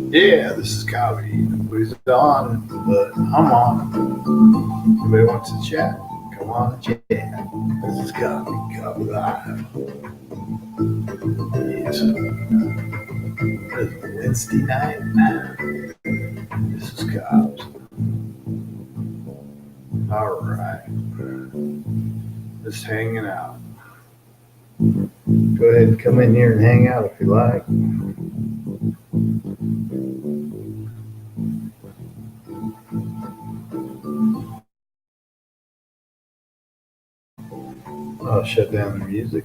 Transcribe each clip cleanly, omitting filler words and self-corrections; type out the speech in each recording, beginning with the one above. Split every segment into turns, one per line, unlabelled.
Yeah, this is Cobby. Nobody's on, but I'm on. Anybody wants to chat? Come on and chat. This is Cobby Live. Yes. It's Wednesday night. This is Cobbs. All right. Just hanging out. Go ahead and come in here and hang out if you like. I'll shut down the music.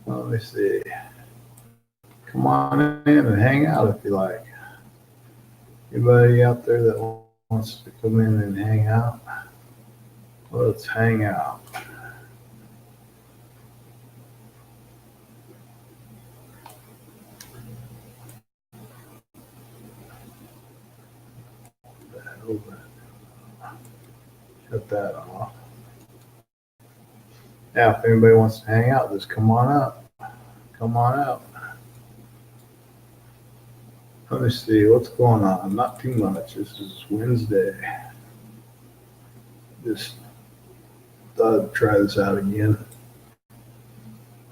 Let me see. Come on in and hang out if you like. Anybody out there that wants to come in and hang out? Let's hang out. Shut that off. Now, if anybody wants to hang out, just come on up. Come on out. Let me see what's going on. Not too much. This is Wednesday. Just thought I'd try this out again.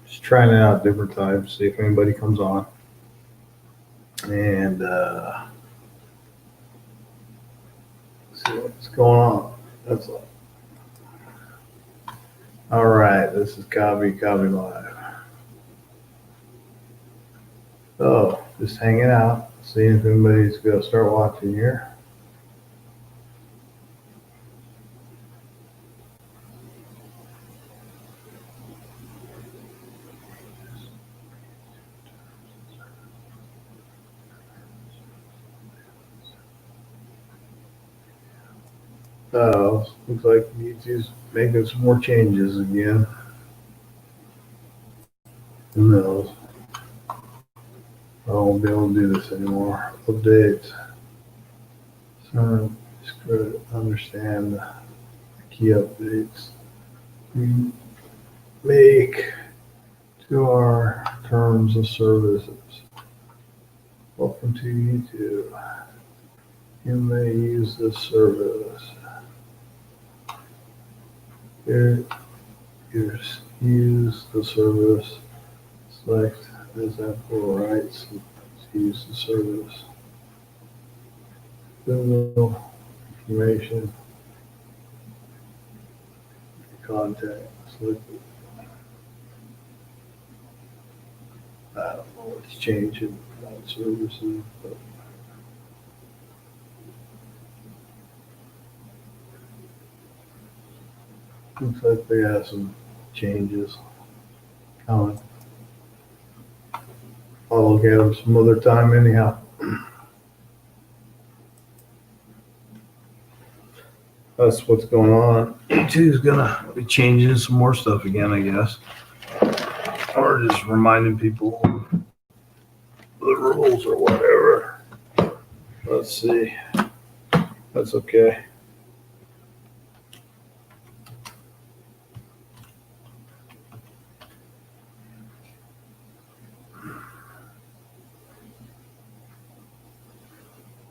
Just trying it out at different times, see if anybody comes on. And see what's going on. That's all. All right, this is Cobby Live. So, just hanging out, seeing if anybody's going to start watching here. Looks like YouTube's making some more changes again. Who knows? I won't be able to do this anymore. Updates. So just to understand the key updates we make to our terms of services. Welcome to YouTube. You may use this service. Here, use the service. Select example rights to use the service. General information. Contact. Select it. I don't know what's changing about services, but looks like they have some changes coming. I'll look at them some other time anyhow. That's what's going on. YouTube's gonna be changing some more stuff again, I guess. Or just reminding people the rules or whatever. Let's see. That's okay.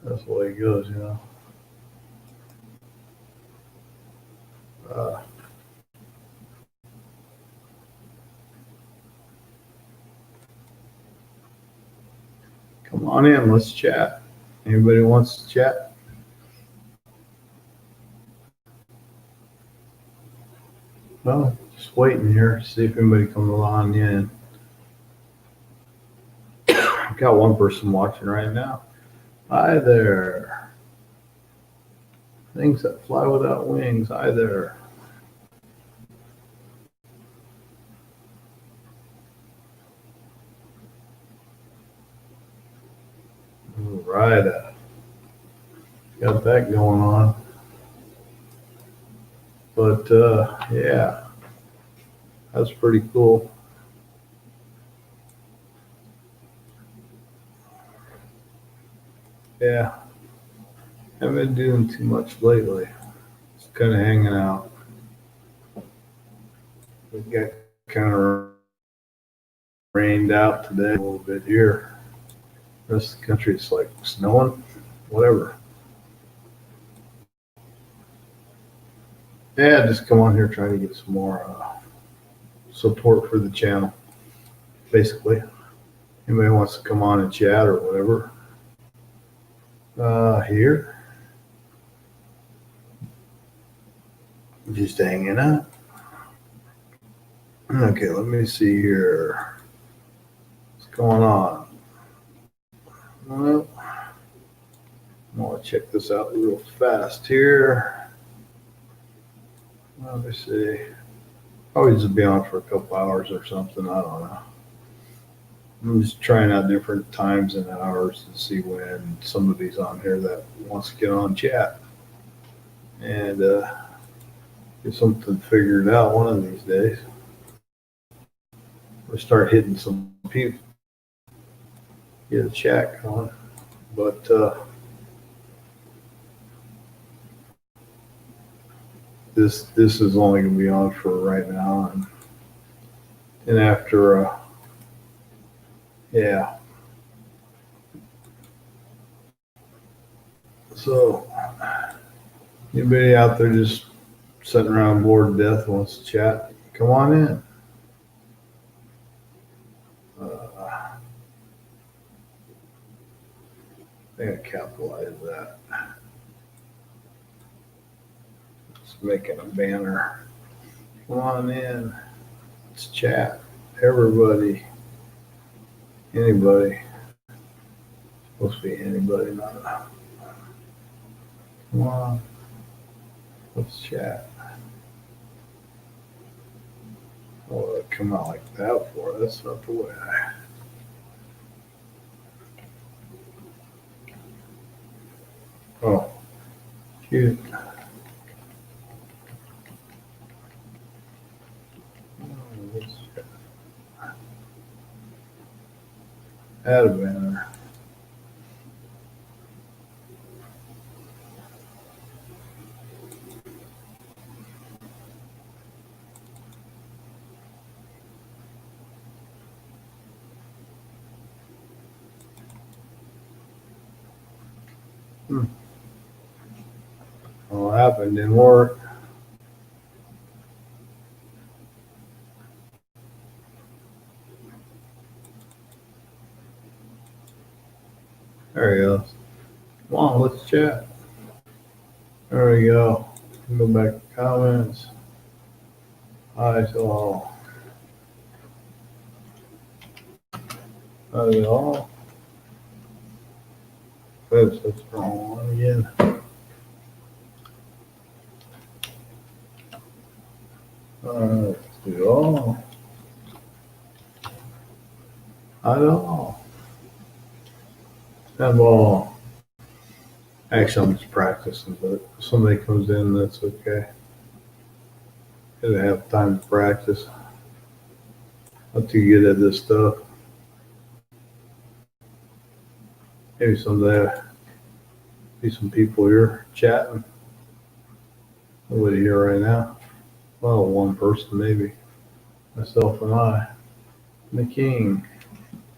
That's the way it goes, you know. Come on in, let's chat. Anybody wants to chat? Well, just waiting here, see if anybody comes along in. I've got one person watching right now. Hi there. Things that fly without wings. Hi there. right. Got that going on. But yeah, that's pretty cool. Yeah, haven't been doing too much lately. Just kind of hanging out. We got kind of rained out today a little bit here. The rest of the country it's like snowing, whatever. Yeah, just come on here trying to get some more support for the channel. Basically, anybody wants to come on and chat or whatever. Here, just hanging out. Okay, let me see here. What's going on? Well, I want to check this out real fast here. Let me see. Probably just be on for a couple hours or something. I don't know. I'm just trying out different times and hours to see when somebody's on here that wants to get on chat and get something figured out one of these days. We'll start hitting some people, get a chat going. But this is only going to be on for right now, and after yeah. So anybody out there just sitting around bored to death wants to chat, come on in. I think I capitalized that. Just making a banner. Come on in. Let's chat. Everybody. Anybody. Supposed to be anybody, not. Come on. Let's chat. Oh, it come out like that for. That's not the way I. Oh, cute. Add a banner. What happened? Didn't work. There he goes. Come on, let's chat. There we go. Go back to comments. Hi to all. Hi to all. Oops, that's the wrong one again. Let's do all. Hi to all. And all. Actually, I'm just practicing, but if somebody comes in, that's okay. Gotta have time to practice. Not too good at this stuff. Maybe someday I see some people here chatting. Nobody here right now. Well, one person maybe. Myself and I. The king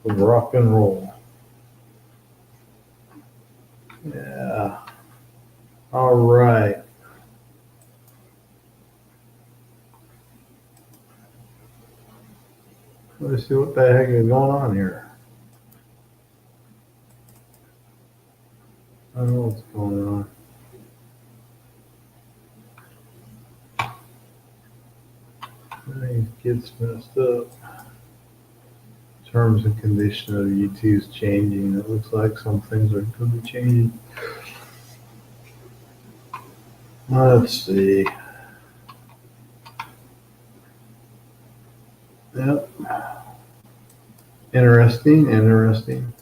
of rock and roll. Yeah. All right. Let's see what the heck is going on here. I don't know what's going on. These kids messed up. Terms and condition of YouTube's changing. It looks like some things are going to be changing. Let's see. Yep. Interesting.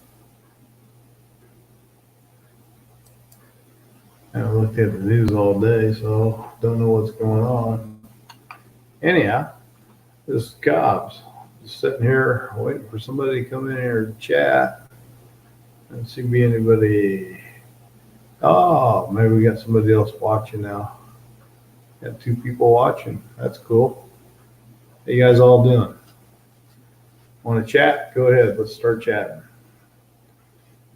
I haven't looked at the news all day, so don't know what's going on. Anyhow, this is Cobbs. Just sitting here waiting for somebody to come in here and chat. And see if anybody. Oh, maybe we got somebody else watching now. Got 2 people watching. That's cool. How you guys all doing? Want to chat? Go ahead. Let's start chatting.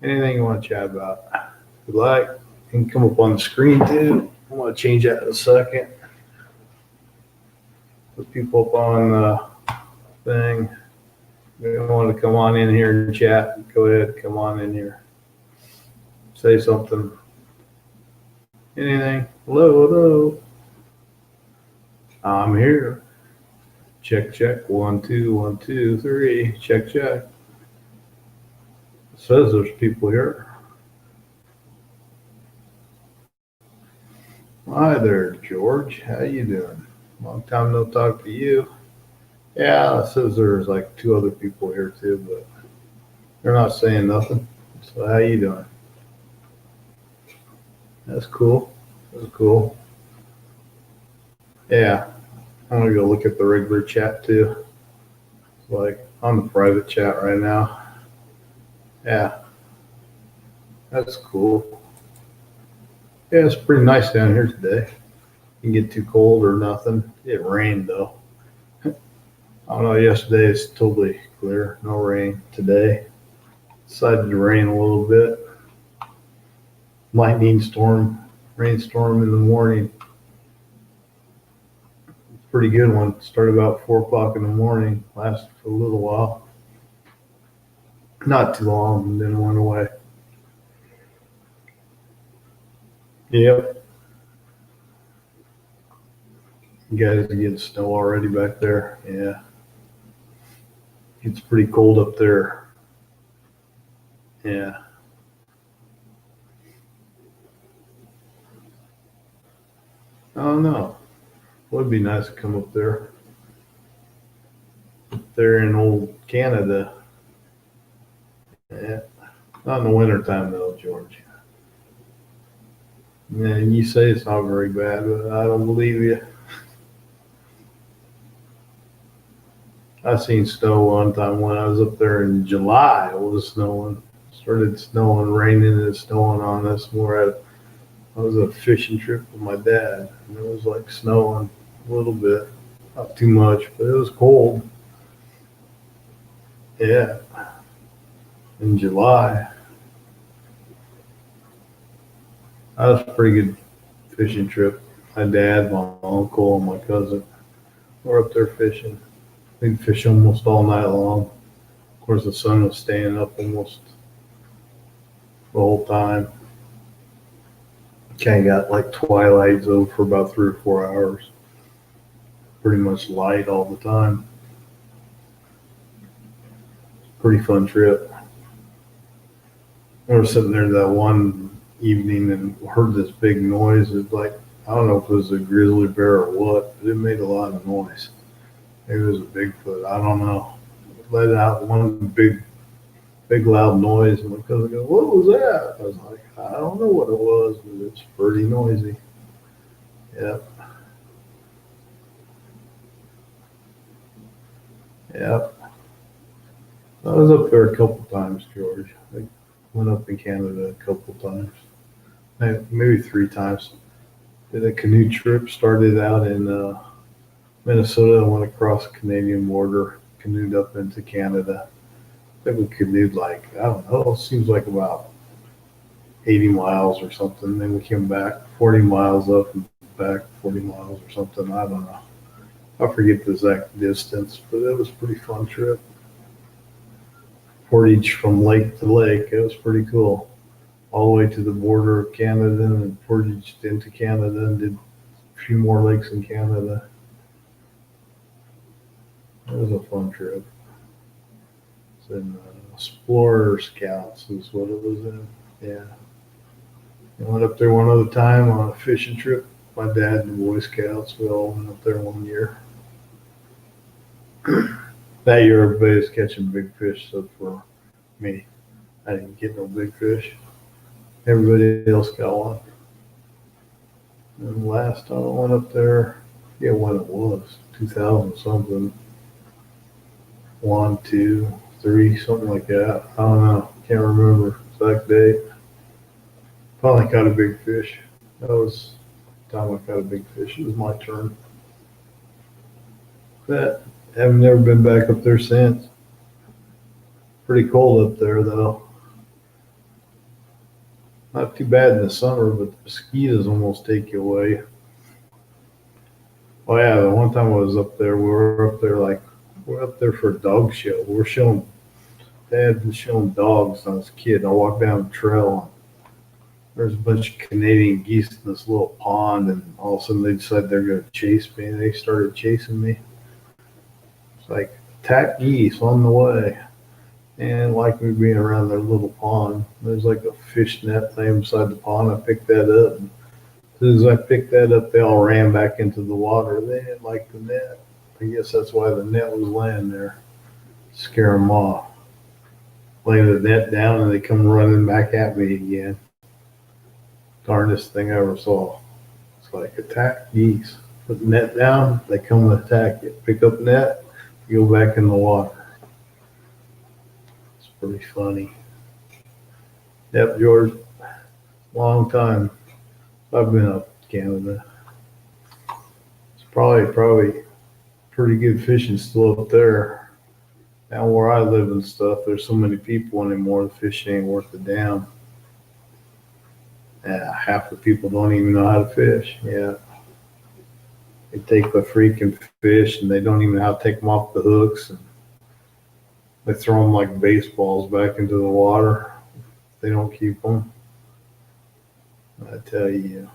Anything you want to chat about? If you like, you can come up on the screen too. I want to change that in a second. Put people up on the thing. If you want to come on in here and chat, go ahead. Come on in here. Say something. Anything? Hello, hello. I'm here. Check, check. 1, 2, 1, 2, 3. Check, check. It says there's people here. Hi there, George. How you doing? Long time no talk to you. Yeah, it says there's like 2 other people here too, but they're not saying nothing. So how you doing? That's cool. That's cool. Yeah, I'm gonna go look at the regular chat too. It's like on the private chat right now. Yeah, that's cool. Yeah, it's pretty nice down here today. Didn't get too cold or nothing. It rained though. I don't know, yesterday it's totally clear. No rain today. Decided to rain a little bit. Lightning storm, rainstorm in the morning. Pretty good one. Started about 4 o'clock in the morning. Lasted for a little while. Not too long, and then went away. Yep. You guys are getting snow already back there. Yeah. It's pretty cold up there. Yeah. I don't know. Would be nice to come up there. They're in old Canada. Yeah. Not in the wintertime though, George. Yeah, you say it's not very bad, but I don't believe you. I seen snow one time when I was up there in July. It was snowing. Started snowing, raining, and snowing on us. I was a fishing trip with my dad, and it was like snowing a little bit, not too much, but it was cold. Yeah, in July. That was a pretty good fishing trip. My dad, my uncle, and my cousin were up there fishing. We'd fish almost all night long. Of course, the sun was staying up almost the whole time. Kind of got like twilight zone for about 3 or 4 hours. Pretty much light all the time. Pretty fun trip. We were sitting there that one evening and heard this big noise. It's like, I don't know if it was a grizzly bear or what, but it made a lot of noise. Maybe it was a Bigfoot. I don't know. It let out one big loud noise, and my cousin goes, "What was that?" I was like, "I don't know what it was, but it's pretty noisy." Yep. Yep. I was up there a couple times, George. I went up in Canada a couple times, maybe 3 times. Did a canoe trip. Started out in Minnesota and went across the Canadian border, canoed up into Canada. I think we canoed like, I don't know, it seems like about 80 miles or something. Then we came back 40 miles up and back 40 miles or something. I don't know. I forget the exact distance, but it was a pretty fun trip. Portage from lake to lake. It was pretty cool. All the way to the border of Canada and portaged into Canada and did a few more lakes in Canada. It was a fun trip. It's in Explorer Scouts is what it was in. Yeah. I went up there one other time on a fishing trip. My dad and the Boy Scouts, we all went up there one year. That year, everybody was catching big fish, except for me. I didn't get no big fish. Everybody else got one. And last time I went up there, yeah, when it was 2000 something, one, two, three, something like that. I don't know. Can't remember exact date. Finally caught a big fish. That was the time I caught a big fish. It was my turn. But I've never been back up there since. Pretty cold up there though. Not too bad in the summer, but the mosquitoes almost take you away. Oh yeah, the one time I was up there, we're up there for a dog show. We're showing Dad was showing dogs when I was a kid. I walked down the trail. There's a bunch of Canadian geese in this little pond, and all of a sudden they decided they're going to chase me, and they started chasing me. It's like attack geese on the way, and like me being around their little pond. There's like a fish net thing beside the pond. I picked that up. And as soon as I picked that up, they all ran back into the water. They didn't like the net. I guess that's why the net was laying there, scare them off. Lay the net down, and they come running back at me again. Darndest thing I ever saw. It's like attack geese. Put the net down, they come and attack you. Pick up net, you go back in the water. It's pretty funny. Yep, George. Long time. I've been up to Canada. It's probably pretty good fishing still up there. Down where I live and stuff, there's so many people anymore, the fish ain't worth a damn. Yeah, half the people don't even know how to fish. Yeah. They take the freaking fish and they don't even know how to take them off the hooks. And they throw them like baseballs back into the water. They don't keep them. I tell you,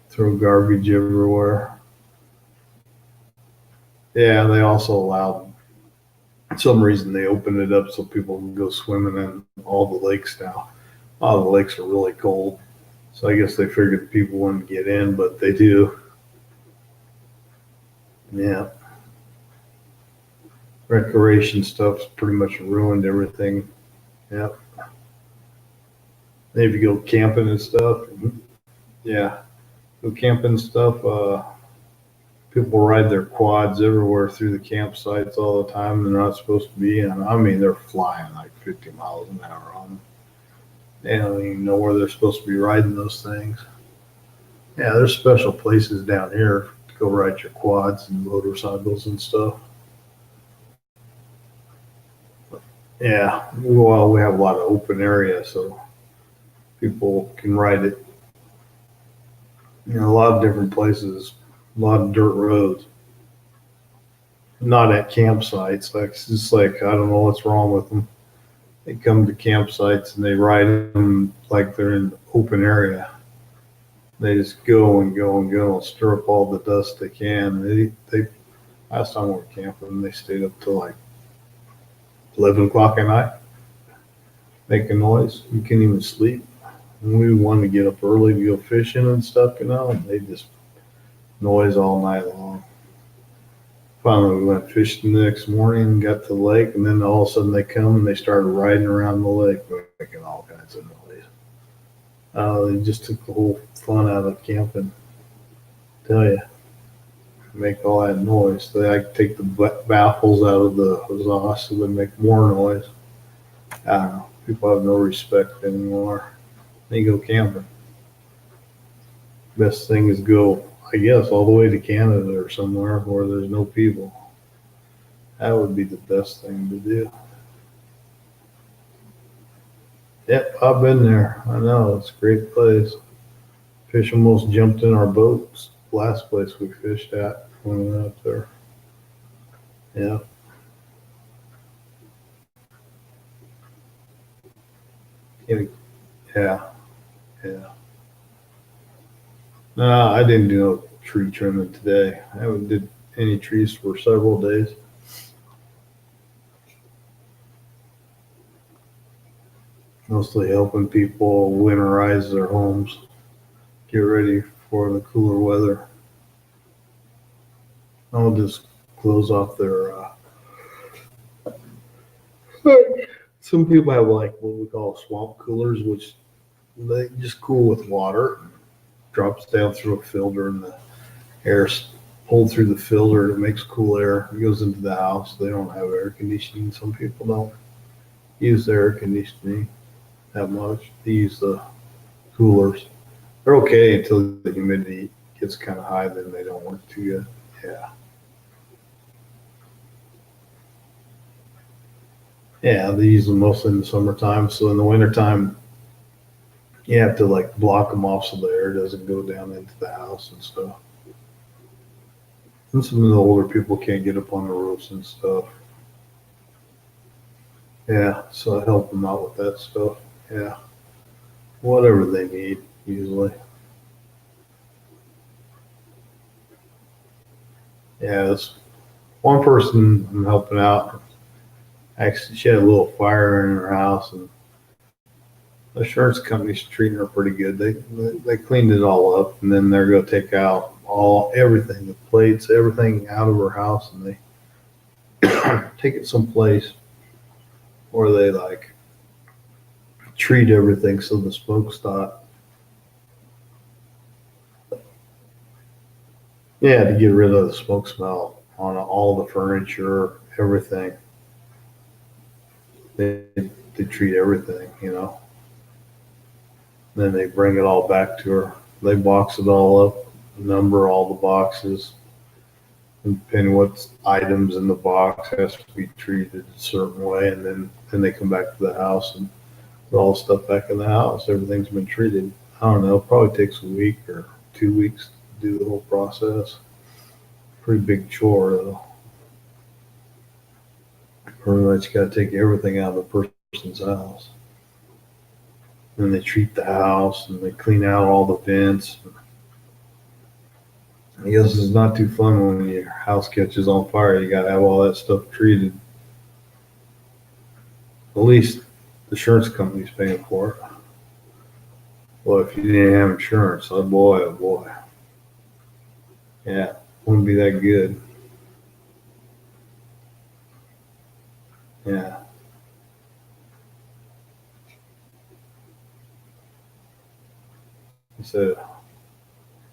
throw garbage everywhere. Yeah, they also allowed, for some reason, they opened it up so people can go swimming in all the lakes now. All the lakes are really cold. So I guess they figured the people wouldn't get in, but they do. Yeah. Recreation stuff's pretty much ruined everything. Yeah. If you go camping and stuff, yeah, go camping and stuff, people ride their quads everywhere through the campsites all the time. They're not supposed to be. And I mean, they're flying like 50 miles an hour on them. They don't even know where they're supposed to be riding those things. Yeah, there's special places down here to go ride your quads and motorcycles and stuff. Yeah, well, we have a lot of open area, so people can ride it. You know, a lot of different places, a lot of dirt roads. Not at campsites. Like it's just like I don't know what's wrong with them. They come to campsites and they ride them like they're in open area. They just go and go and go and stir up all the dust they can. They last time we were camping, they stayed up till like 11 o'clock at night, making noise. You couldn't even sleep. And we wanted to get up early to go fishing and stuff, you know, and they just noise all night long. Finally, we went fishing the next morning and got to the lake, and then all of a sudden they come and they started riding around the lake, making all kinds of noise. They just took the whole fun out of camping. Tell you, make all that noise. They like take the baffles out of the exhaust so they make more noise. I don't know. People have no respect anymore. They go camping. Best thing is go, I guess, all the way to Canada or somewhere where there's no people. That would be the best thing to do. Yep, I've been there. I know, it's a great place. Fish almost jumped in our boats. Last place we fished at when we went up there. Yeah. Yeah. Yeah. No, I didn't do no tree trimming today. I haven't did any trees for several days. Mostly helping people winterize their homes, get ready for the cooler weather. I'll just close off their. Some people have like what we call swamp coolers, which they just cool with water. drops down through a filter, and the air's pulled through the filter. It makes cool air. It goes into the house. They don't have air conditioning. Some people don't use the air conditioning that much. They use the coolers. They're okay until the humidity gets kind of high. Then they don't work too good. Yeah. Yeah, they use them mostly in the summertime. So in the wintertime, you have to like block them off so the air doesn't go down into the house and stuff. And some of the older people can't get up on the roofs and stuff. Yeah, so I help them out with that stuff. Yeah, whatever they need, usually. Yeah, this one person I'm helping out. Actually, she had a little fire in her house, and the insurance company's treating her pretty good. They cleaned it all up, and then they're gonna take out everything, the plates, everything out of her house, and they take it someplace where they like treat everything so the smoke stop. Yeah, to get rid of the smoke smell on all the furniture, everything. They treat everything, you know. Then they bring it all back to her. They box it all up, number all the boxes, and depending what items in the box has to be treated a certain way, and then they come back to the house and put all the stuff back in the house. Everything's been treated. I don't know, probably takes a week or 2 weeks to do the whole process. Pretty big chore though. Pretty much got to take everything out of the person's house. And they treat the house and they clean out all the vents. I guess it's not too fun when your house catches on fire. You got to have all that stuff treated. At least the insurance company's paying for it. Well, if you didn't have insurance, oh boy, oh boy. Yeah, wouldn't be that good. Yeah. So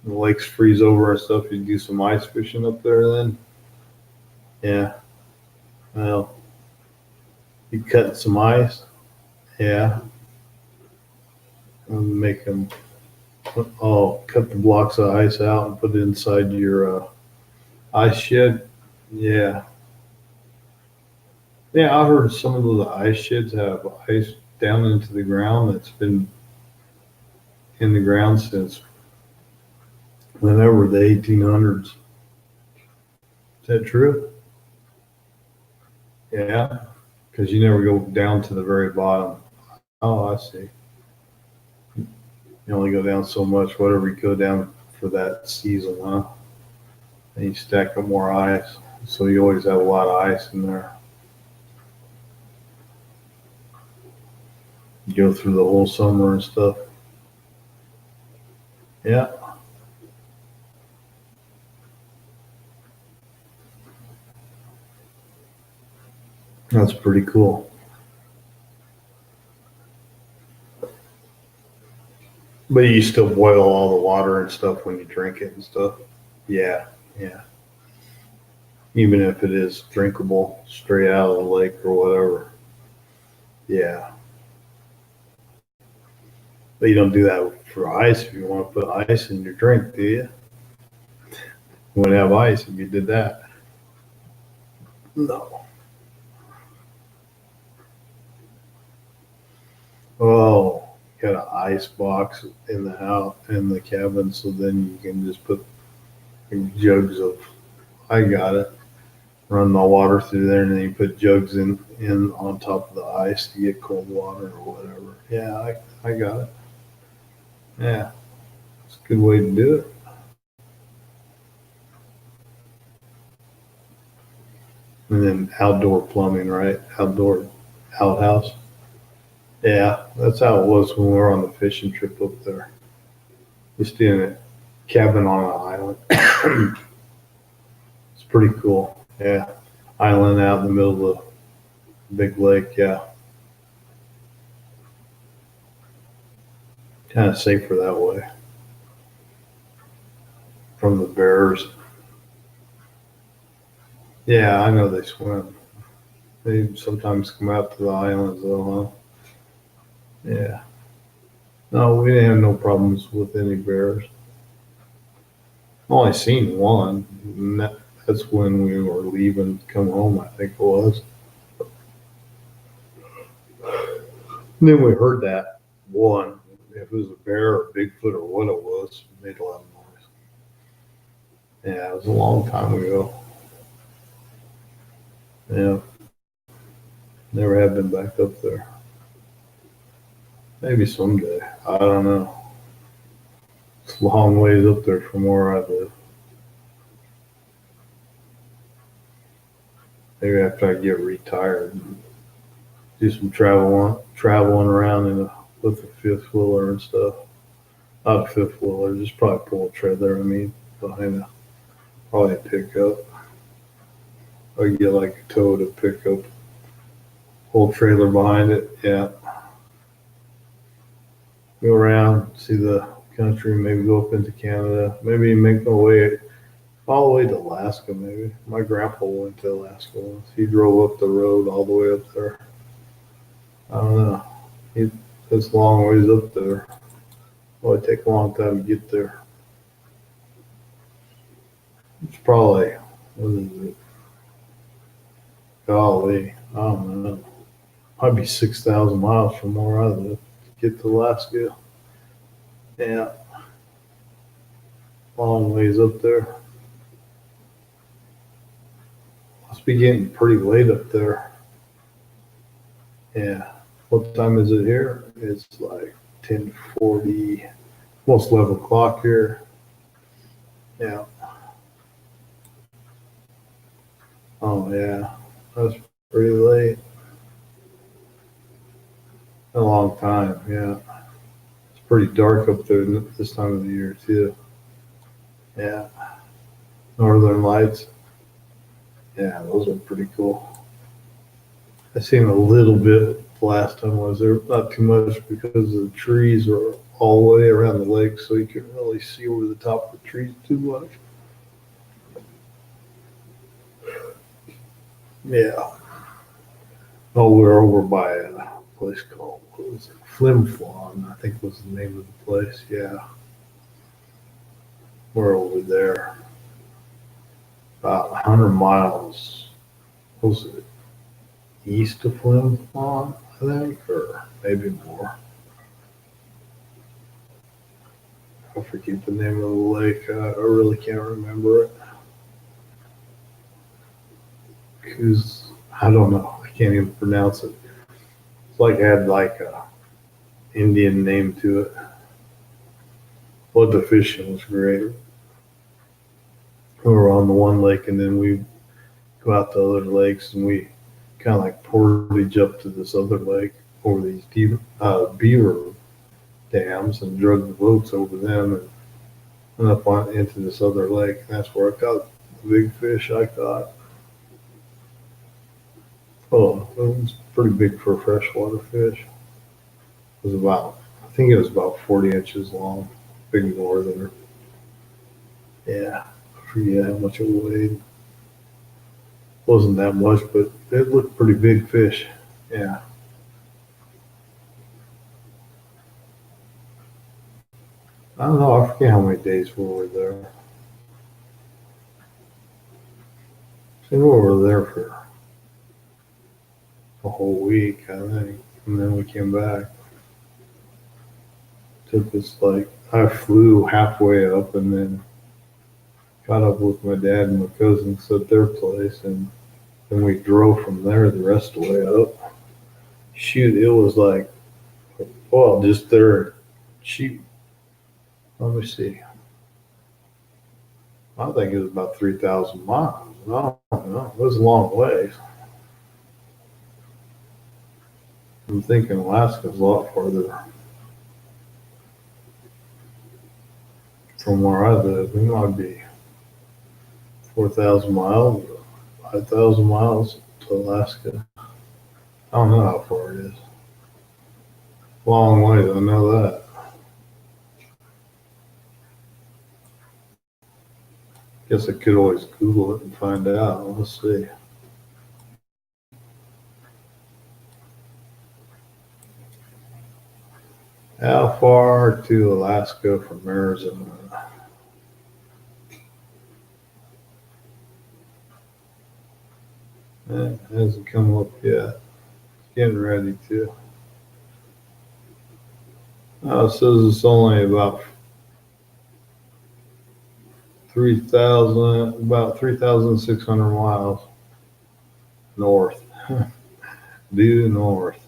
the lakes freeze over and stuff. You do some ice fishing up there then? Yeah. Well, you cut some ice? Yeah. And make them, cut the blocks of ice out and put it inside your ice shed. Yeah. Yeah, I heard some of the ice sheds have ice down into the ground that's been in the ground since whenever, the 1800s. Is that true? Yeah, because you never go down to the very bottom. Oh, I see. You only go down so much, whatever you go down for that season, huh? And you stack up more ice. So you always have a lot of ice in there. You go through the whole summer and stuff. Yeah. That's pretty cool. But you still boil all the water and stuff when you drink it and stuff. Yeah, yeah. Even if it is drinkable straight out of the lake or whatever. Yeah. But you don't do that for ice if you want to put ice in your drink, do you? You wouldn't have ice if you did that. No. Oh, got an ice box in the house, in the cabin, so then you can just put jugs of, I got it. Run my water through there, and then you put jugs in on top of the ice to get cold water or whatever. Yeah, I got it. Yeah, it's a good way to do it. And then outdoor plumbing, right? Outdoor outhouse. Yeah, that's how it was when we were on the fishing trip up there. Just in a cabin on an island. It's pretty cool. Yeah, island out in the middle of the big lake. Yeah, kind of safer that way. from the bears. Yeah, I know they swim. They sometimes come out to the islands though, huh? Yeah. No, we didn't have no problems with any bears. Only seen one. And that's when we were leaving to come home, I think it was. And then we heard that one. If it was a bear or Bigfoot or what it was, it made a lot of noise. Yeah, it was a long time ago. Yeah, never have been back up there. Maybe someday. I don't know. It's a long ways up there from where I live. Maybe after I get retired, do some traveling around with a fifth wheeler and stuff. Not a fifth wheeler, just probably pull a trailer. I mean, behind probably a pickup. I get like a Toyota pickup, whole trailer behind it. Yeah, go around, see the country, maybe go up into Canada, maybe make my way all the way to Alaska. Maybe my grandpa went to Alaska once. He drove up the road all the way up there. I don't know. It's a long ways up there. Well, it take a long time to get there. It's probably, what is it? Golly, I don't know. Might be 6,000 miles from where I live to get to Alaska. Yeah, long ways up there. Must be getting pretty late up there. Yeah. What time is it here? It's like 10:40, almost 11 o'clock here. Yeah. Oh yeah, that's pretty late. A long time. Yeah. It's pretty dark up there this time of the year too. Yeah. Northern Lights. Yeah, those are pretty cool. I seen a little bit the last time I was there, not too much because the trees are all the way around the lake, so you can really see over the top of the trees too much. Yeah. Oh, we're over by a place called, what was it? Flim Flon, I think was the name of the place. Yeah. We're over there. About 100 miles. Was it east of Flim Flon, I think, or maybe more. I forget the name of the lake. I really can't remember it. Cause I don't know. I can't even pronounce it. It's like it had like a Indian name to it. But the fishing was great. We were on the one lake and then we go out to other lakes and we kind of like portage up to this other lake over these beaver dams and drug the boats over them and went up into this other lake. And that's where I caught the big fish I caught. Oh, it was pretty big for a freshwater fish. It was I think it was about 40 inches long, big northerner. Yeah, I forget how much it weighed. Wasn't that much, but it looked pretty big fish. Yeah. I don't know. I forget how many days we were there. I think we were there for a whole week, I think, and then we came back. Took us like I flew halfway up and then caught up with my dad and my cousins at their place, and then we drove from there the rest of the way up. Shoot, it was like, well, just there. Shoot, let me see. I think it was about 3,000 miles. I don't know. It was a long ways. I'm thinking Alaska's a lot farther from where I live. It might be 4,000 miles or 5,000 miles to Alaska. I don't know how far it is. Long ways, I know that. Guess I could always Google it and find out. Let's see. How far to Alaska from Arizona? It hasn't come up yet. Getting ready to. It says it's only about 3,600 miles north. Due north.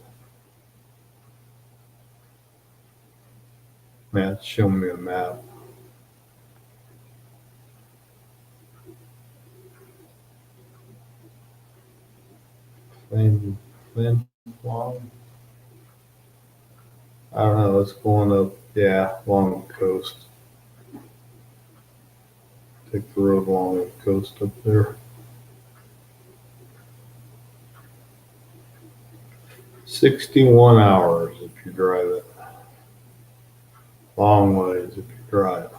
Man, show me a map. Flin, long. I don't know. It's going up, yeah, along the coast. Take the road along the coast up there. 61 hours if you drive it. Long ways if you drive.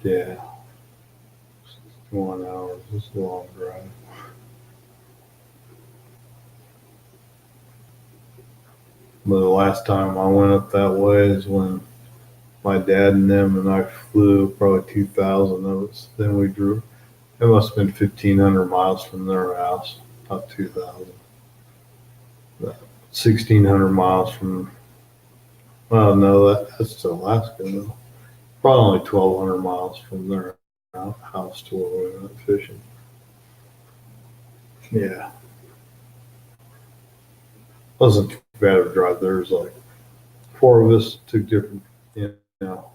Yeah. 61 hours. It's a long drive. But the last time I went up that way is when my dad and them and I flew probably 2,000 of us. Then we drew. It must have been 1,500 miles from their house, not 2,000. 1,600 miles from. Well, no, that's to Alaska though. Probably only 1,200 miles from their house to where we went fishing. Yeah, wasn't too bad of a drive. There's like four of us, two different, you know.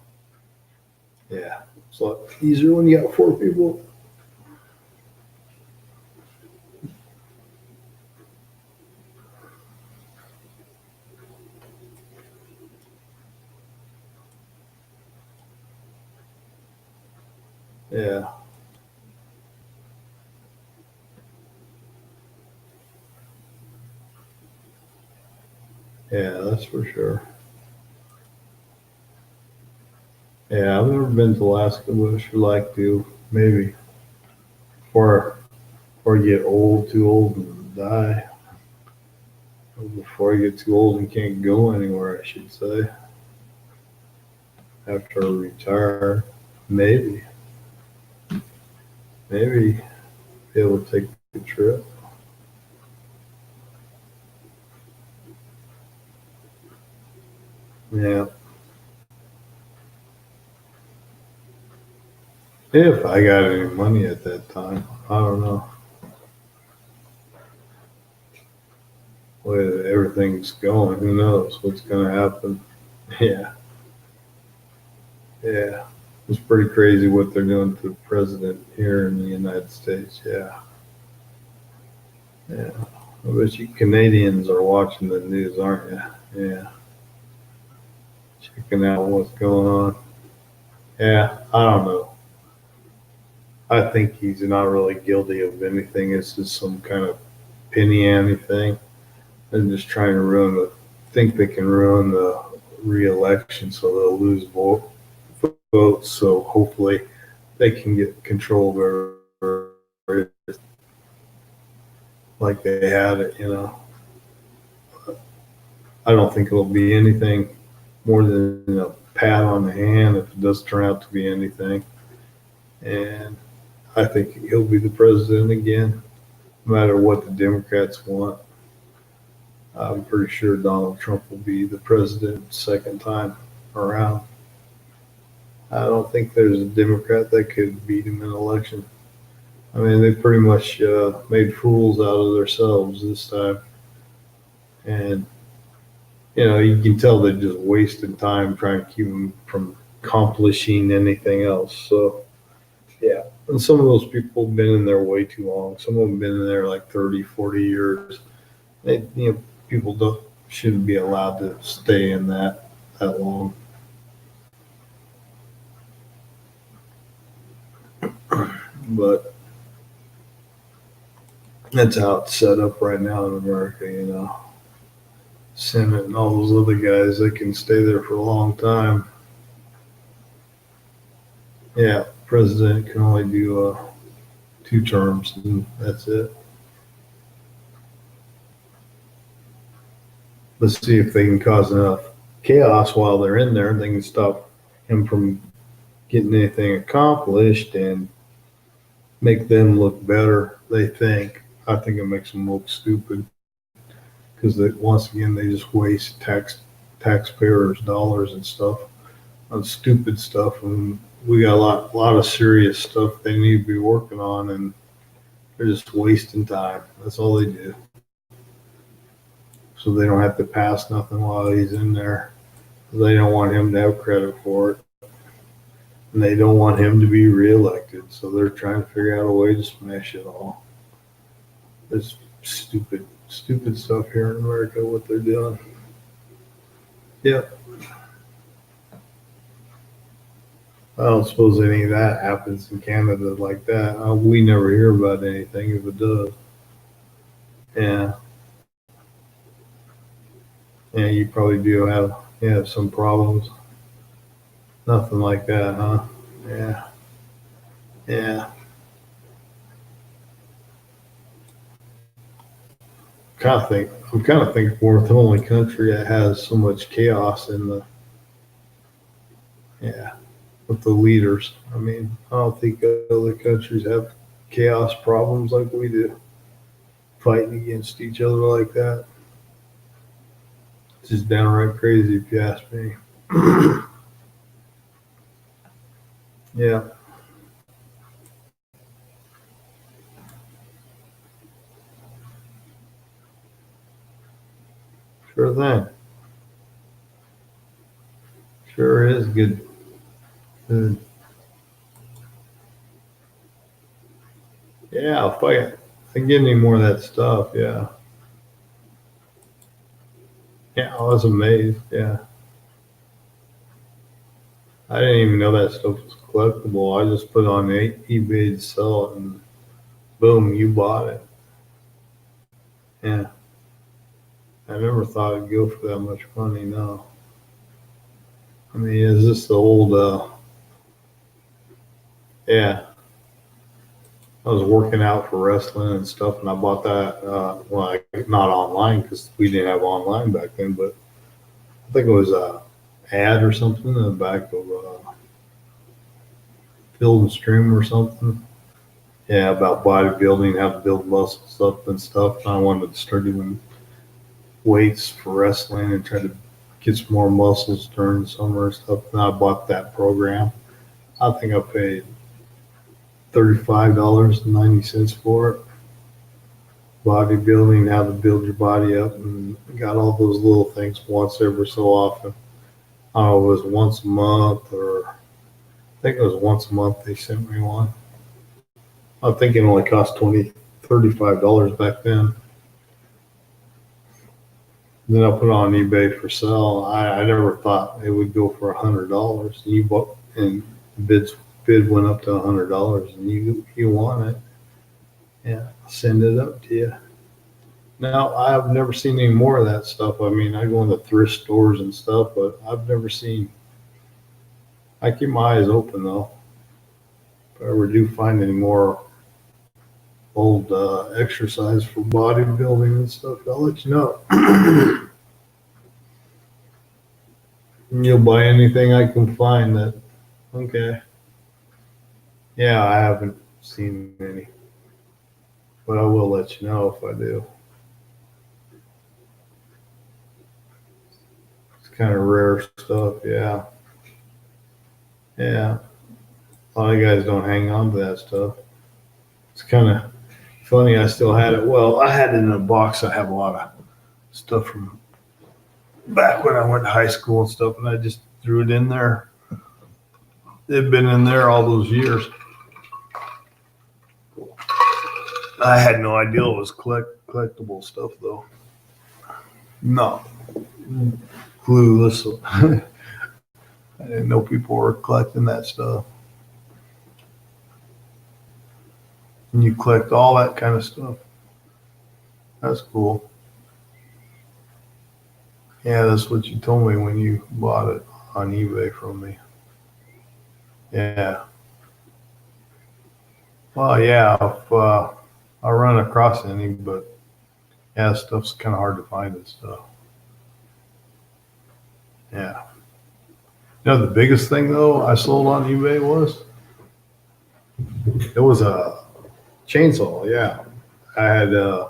Yeah, it's a lot easier when you got four people. Yeah, yeah, that's for sure. Yeah, I've never been to Alaska, but I should like to. Maybe before before you get old, too old and die. Or before you get too old and can't go anywhere, I should say. After I retire, maybe, maybe be able to take a trip. Yeah, if I got any money at that time, I don't know. Where everything's going, who knows what's going to happen? Yeah, yeah. It's pretty crazy what they're doing to the president here in the United States. Yeah, yeah. I bet you Canadians are watching the news, aren't you? Yeah, checking out what's going on. Yeah, I don't know. I think he's not really guilty of anything. It's just some kind of penny ante thing. They're just trying to think they can ruin the re-election so they'll lose votes. So hopefully they can get control of it like they had it, you know. I don't think it'll be anything more than a pat on the hand if it does turn out to be anything. And I think he'll be the president again, no matter what the Democrats want. I'm pretty sure Donald Trump will be the president second time around. I don't think there's a Democrat that could beat him in an election. I mean, they pretty much made fools out of themselves this time. And, you know, you can tell they're just wasting time trying to keep him from accomplishing anything else. So, yeah. And some of those people have been in there way too long. Some of them have been in there like 30, 40 years. People shouldn't be allowed to stay in that long. But that's how it's set up right now in America, you know. Senate and all those other guys, they can stay there for a long time. Yeah, president can only do 2 terms, and that's it. Let's see if they can cause enough chaos while they're in there. They can stop him from getting anything accomplished and make them look better. They think. I think it makes them look stupid because once again they just waste taxpayers' dollars and stuff on stupid stuff. And we got a lot of serious stuff they need to be working on, and they're just wasting time. That's all they do. So they don't have to pass nothing while he's in there. They don't want him to have credit for it. And they don't want him to be reelected. So they're trying to figure out a way to smash it all. It's stupid stuff here in America, what they're doing. Yep. I don't suppose any of that happens in Canada like that. We never hear about anything if it does. Yeah. Yeah, you probably do have some problems. Nothing like that, huh? Yeah. Yeah. I'm kind of thinking we're the only country that has so much chaos with the leaders. I mean, I don't think other countries have chaos problems like we do, fighting against each other like that. It's just downright crazy if you ask me. Yeah. Sure thing. Sure is good. Good. Yeah, if I get any more of that stuff, yeah. Yeah, I was amazed. Yeah. I didn't even know that stuff was collectible. I just put it on eBay to sell it, and boom, you bought it. Yeah. I never thought it'd go for that much money. No. I mean, is this the old, yeah. I was working out for wrestling and stuff, and I bought that, not online because we didn't have online back then, but I think it was a ad or something in the back of Field and Stream or something. Yeah, about bodybuilding, how to build muscles up and stuff. And I wanted to start doing weights for wrestling and try to get some more muscles during the summer and stuff. And I bought that program. I think I paid $35.90 for it. Bodybuilding, how to build your body up, and got all those little things once every so often. I don't know, it was once a month, or I think it was once a month they sent me one. I think it only cost $35 back then. Then I put it on eBay for sale. I never thought it would go for $100. You bought, and bid went up to $100, and you want it. Yeah, I'll send it up to you. Now, I've never seen any more of that stuff. I mean, I go into thrift stores and stuff, but I've never seen. I keep my eyes open though. If I ever do find any more old exercise for bodybuilding and stuff, I'll let you know. You'll buy anything I can find that. Okay. Yeah, I haven't seen any, but I will let you know if I do. It's kind of rare stuff. Yeah. Yeah. A lot of guys don't hang on to that stuff. It's kind of funny. I still had it. Well, I had it in a box. I have a lot of stuff from back when I went to high school and stuff, and I just threw it in there. They've been in there all those years. I had no idea it was collectible stuff, though. No. Clueless. I didn't know people were collecting that stuff. And you collect all that kind of stuff. That's cool. Yeah, that's what you told me when you bought it on eBay from me. Yeah. Well, yeah, if I run across any, but yeah, stuff's kind of hard to find and stuff. Yeah. You know, the biggest thing though I sold on eBay was a chainsaw. Yeah. I had a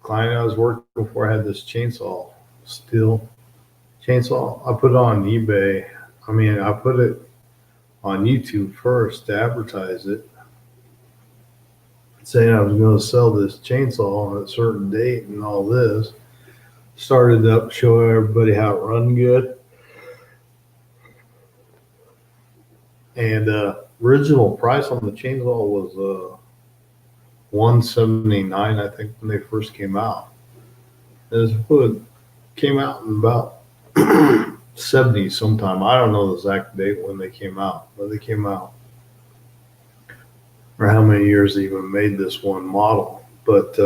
client I was working for had this chainsaw, steel chainsaw. I put it on eBay. I mean, I put it on YouTube first to advertise it, saying I was going to sell this chainsaw on a certain date and all this. Started up showing everybody how it run good. And original price on the chainsaw was $179, I think, when they first came out. This wood came out in about 70 sometime. I don't know the exact date when they came out, but they came out. Or how many years they even made this one model. But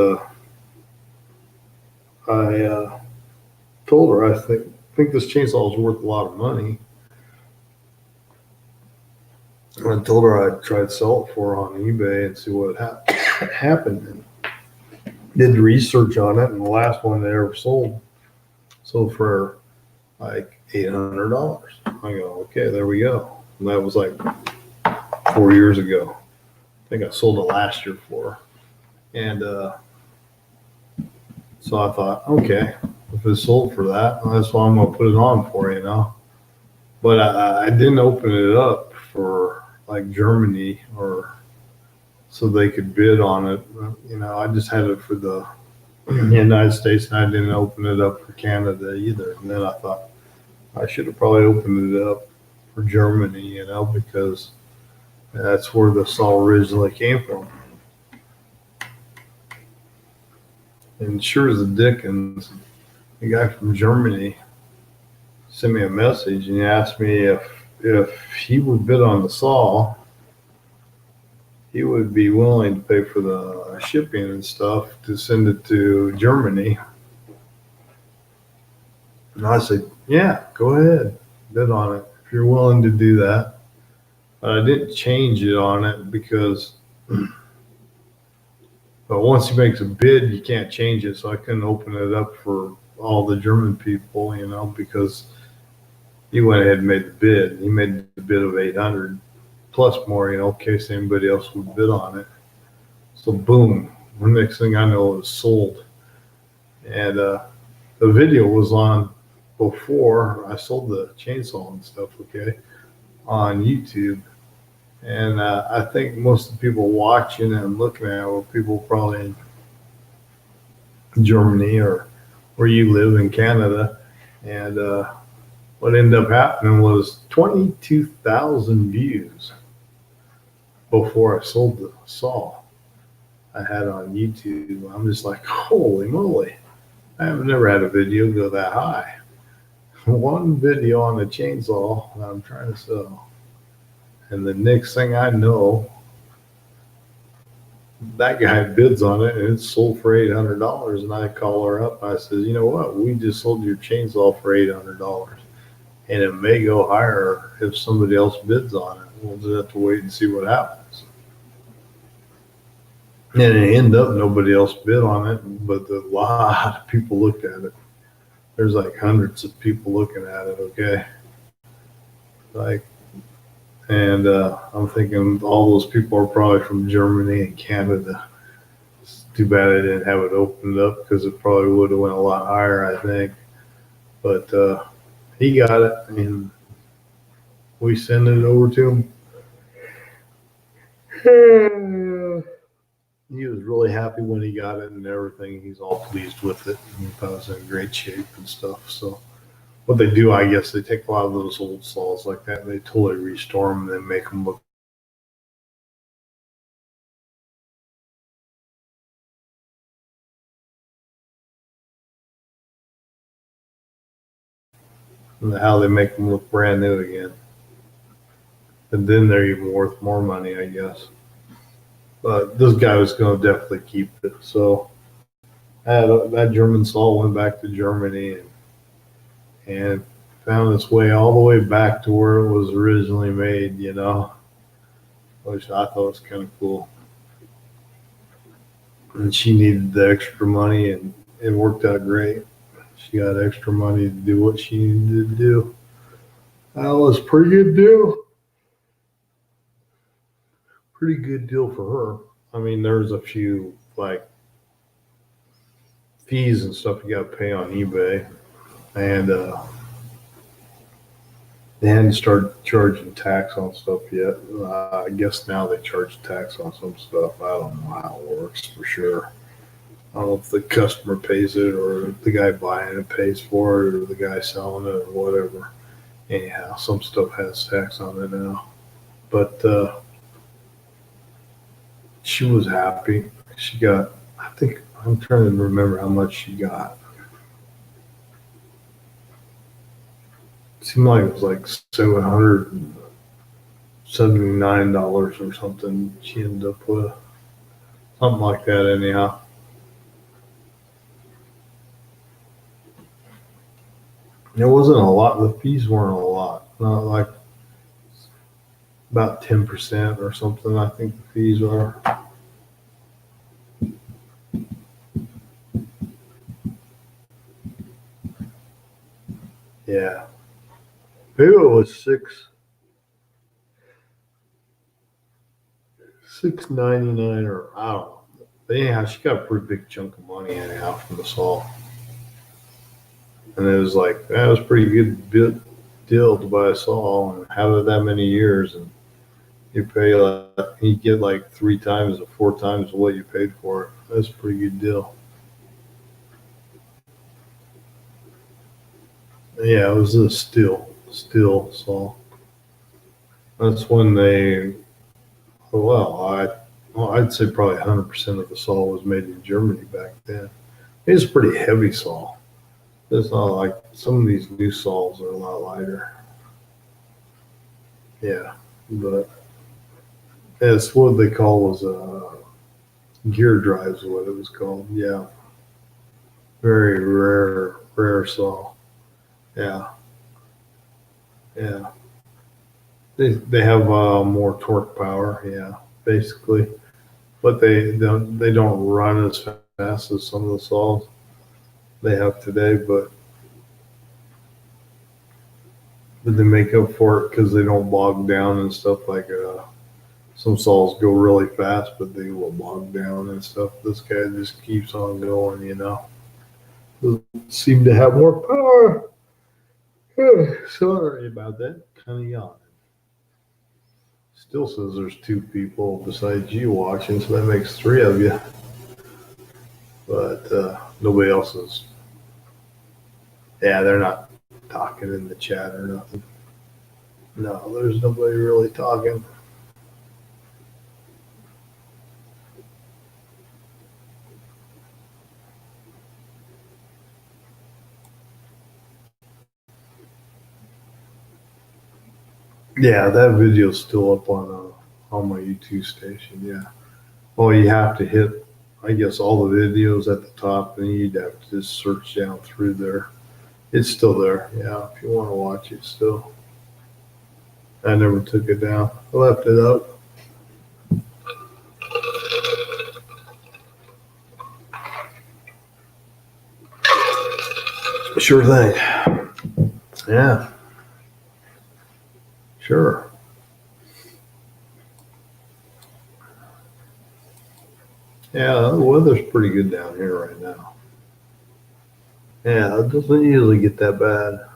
I told her I think this chainsaw is worth a lot of money. And I told her I'd try to sell it for her on eBay and see what happened. And did research on it, and the last one they ever sold for like $800. I go, okay, there we go. And that was like 4 years ago. I think I sold it last year for her. And so I thought, okay, if it's sold for that, that's why I'm gonna put it on for, you know. But I didn't open it up for like Germany or so they could bid on it. You know, I just had it for the United States, and I didn't open it up for Canada either. And then I thought I should have probably opened it up for Germany, you know, because that's where the saw originally came from. And sure as the dickens, the guy from Germany sent me a message and he asked me if he would bid on the saw, he would be willing to pay for the shipping and stuff to send it to Germany. And I said, yeah, go ahead, bid on it if you're willing to do that. But I didn't change it on it because, but once he makes a bid, you can't change it. So I couldn't open it up for all the German people, you know, because he went ahead and made the bid. He made the bid of 800 plus more, you know, in case anybody else would bid on it. So boom, the next thing I know, it was sold. And the video was on before I sold the chainsaw and stuff, okay, on YouTube. And I think most of the people watching and looking at it were people probably in Germany or where you live in Canada. And what ended up happening was 22,000 views before I sold the saw I had on YouTube. I'm just like, holy moly. I have never had a video go that high. One video on a chainsaw that I'm trying to sell. And the next thing I know, that guy bids on it and it's sold for $800. And I call her up. I said, you know what? We just sold your chainsaw for $800. And it may go higher if somebody else bids on it. We'll just have to wait and see what happens. And it ended up nobody else bid on it, but a lot of people looked at it. There's like hundreds of people looking at it, okay? Like, and I'm thinking all those people are probably from Germany and Canada. It's too bad I didn't have it opened up because it probably would have went a lot higher, I think. But he got it, and we sent it over to him. He was really happy when he got it and everything. He's all pleased with it. He thought it was in great shape and stuff. So what they do, I guess, they take a lot of those old saws like that and they totally restore them and then make them look how they make them look brand new again. And then they're even worth more money, I guess. But this guy was going to definitely keep it. So That German saw went back to Germany and found its way all the way back to where it was originally made, which I thought was kind of cool. And she needed the extra money, and it worked out great. She got extra money to do what she needed to do. That was a pretty good deal. Pretty good deal for her. I mean, there's a few like fees and stuff you got to pay on eBay, and they hadn't started charging tax on stuff yet. I guess now they charge tax on some stuff. I don't know how it works for sure. I don't know if the customer pays it or the guy buying it pays for it or the guy selling it or whatever. Anyhow, some stuff has tax on it now. But she was happy. She got, I think, I'm trying to remember how much she got. It seemed like it was like $779 or something she ended up with. Something like that, anyhow. It wasn't a lot. The fees weren't a lot. Not like about 10% or something, I think the fees are. Yeah. Maybe it was $6.99 or I don't know. But anyhow, she got a pretty big chunk of money anyhow from the saw. And it was like, that was a pretty good deal to buy a saw and have it that many years. And you pay you get like 3 times or 4 times what you paid for it. That's a pretty good deal. Yeah, it was a steel saw. That's when I'd say probably 100% of the saw was made in Germany back then. It was a pretty heavy saw. It's not like some of these new saws are a lot lighter. Yeah, but it's what they call was gear drives, what it was called. Yeah, very rare saw. Yeah, yeah. They have more torque power. Yeah, basically, but they don't run as fast as some of the saws they have today. But they make up for it because they don't bog down and stuff like some saws go really fast, but they will bog down and stuff. This guy just keeps on going. Doesn't seem to have more power. Sorry about that. Kind of yawning. Still says there's 2 people besides you watching, so that makes 3 of you. But nobody else is. Yeah, they're not talking in the chat or nothing. No, there's nobody really talking. Yeah, that video's still up on my YouTube station. Yeah. Well, you have to hit, I guess, all the videos at the top, and you'd have to just search down through there. It's still there. Yeah, if you want to watch it still. I never took it down. I left it up. Sure thing. Yeah. Sure. Yeah, the weather's pretty good down here right now. Yeah, it doesn't usually get that bad.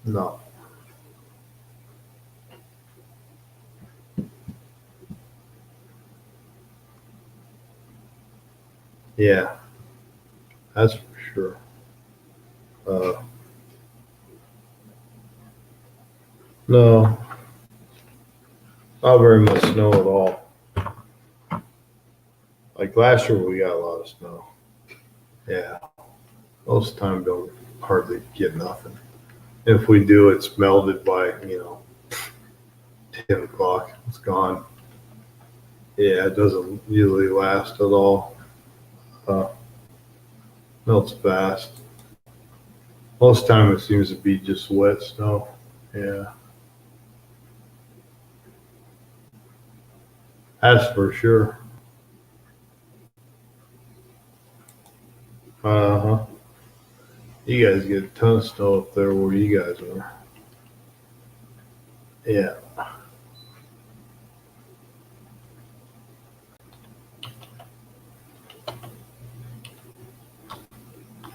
No. Yeah, that's for sure. Uh, no, not very much snow at all. Like last year, we got a lot of snow. Yeah, most of the time don't hardly get nothing. If we do, it's melted by 10 o'clock. It's gone. Yeah, it doesn't usually last at all. Uh, Melts fast. Most time it seems to be just wet snow. Yeah, that's for sure. Uh huh. You guys get a ton of snow up there where you guys are. Yeah,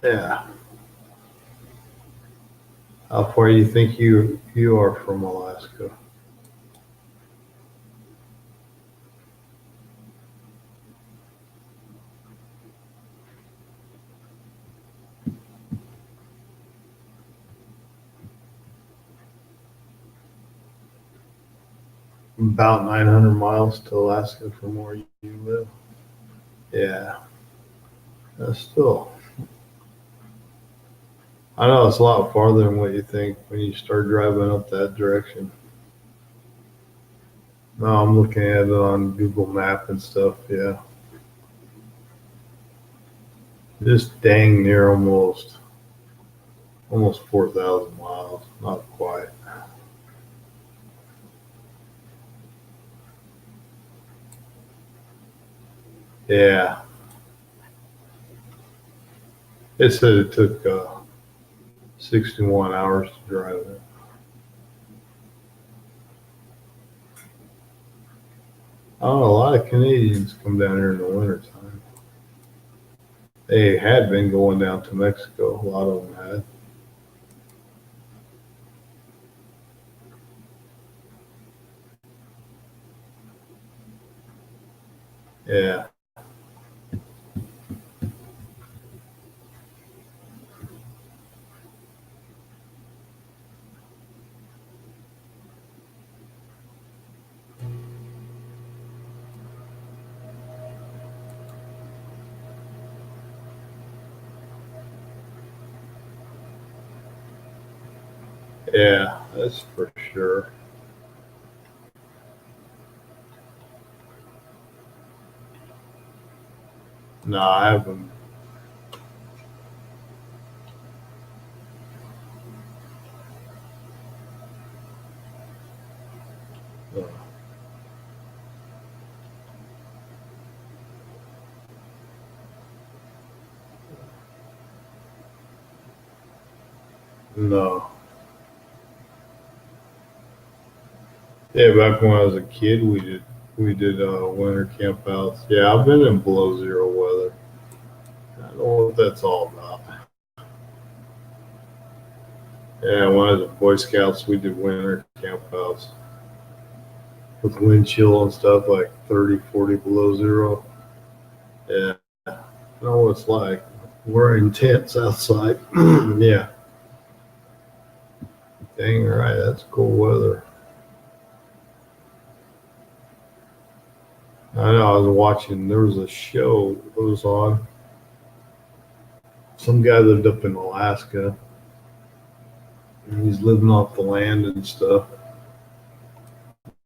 yeah. How far do you think you are from Alaska? About 900 miles to Alaska from where you live. Yeah, that's still. I know it's a lot farther than what you think when you start driving up that direction. No, I'm looking at it on Google Map and stuff. Yeah, just dang near almost 4,000 miles. Not quite. Yeah, it said it took 61 hours to drive it. Oh, a lot of Canadians come down here in the wintertime. They had been going down to Mexico. A lot of them had. Yeah, yeah, that's for sure. No, I haven't. uh, No. Yeah, back when I was a kid, we did winter camp outs. Yeah, I've been in below zero weather. I don't know what that's all about. Yeah, when I was at Boy Scouts, we did winter camp outs with wind chill and stuff like 30, 40 below zero. Yeah, I know what it's like. We're in tents outside. Yeah, dang right, that's cool weather. I know. I was watching. There was a show that was on. Some guy lived up in Alaska, and he's living off the land and stuff.